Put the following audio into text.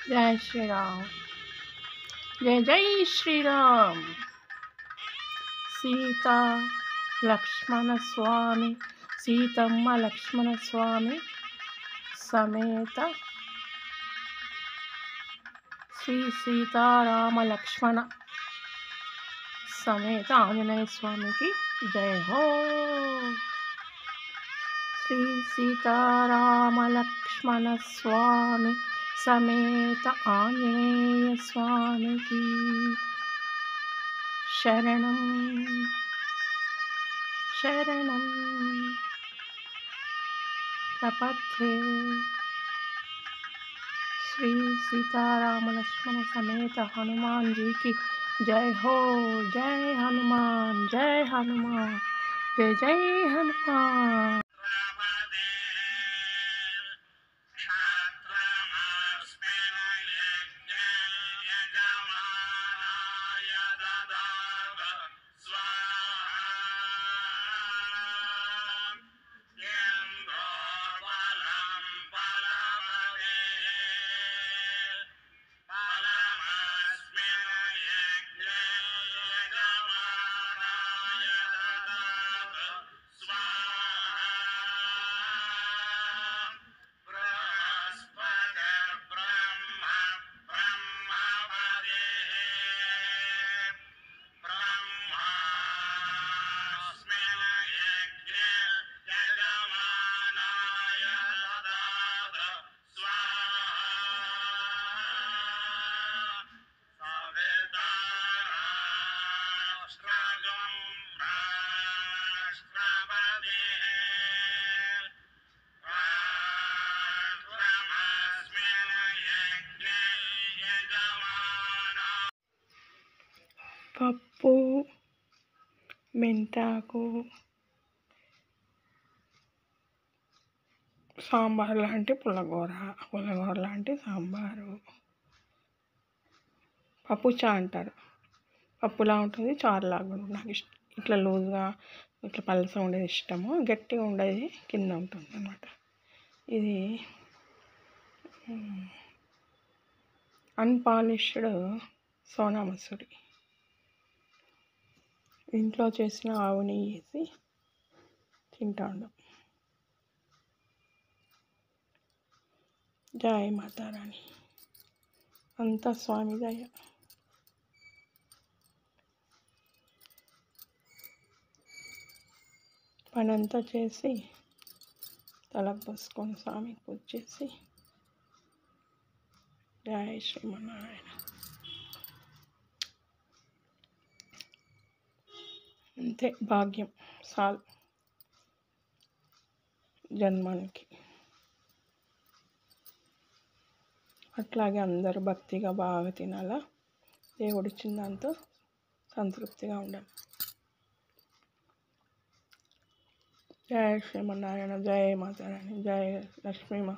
जय श्री राम। जय जय श्री राम। सीता लक्ष्मण स्वामी सीतम्म लक्ष्मण स्वामी समेत श्री सीताराम लक्ष्मण समेत आंजनेय स्वामी की जय हो। श्री सीताराम लक्ष्मण स्वामी समेत आंजनेय स्वामी की शरणं शरणं प्रपद्ये। श्री सीताराम लक्ष्मण समेत हनुमान जी की जय हो। जय हनुमान, जय हनुमान, जय जय हनुमान। పప్పు, మెంతాకు, సాంబార్ లాంటి పుల్లగూర లాంటి సాంబారు, పప్పు చా అంటారు. పప్పులా ఉంటుంది, చారులాగా ఉంటుంది. నాకు ఇట్లా లూజ్గా ఇట్లా పలసగా ఉండేది ఇష్టము, గట్టిగా ఉండేది కింద ఉంటుంది అన్నమాట. ఇది అన్పాలిష్డ్ సోనా మసూరి, ఇంట్లో చేసిన ఆవు నెయ్యి వేసి తింటా ఉన్నాం. జై మాతారాణి, అంతా స్వామి దయ. పనంతా చేసి తలకు పోసుకొని స్వామికి పూజ చేసి జై శ్రీమన్నారాయణ. అంతే భాగ్యం సాల్ జన్మానికి. అట్లాగే అందరూ భక్తిగా బాగా తినాలా, దేవుడిచ్చిన దాంతో సంతృప్తిగా ఉండాలి. జై శ్రీమన్నారాయణ, జై మాతారాణి, జై లక్ష్మీమ.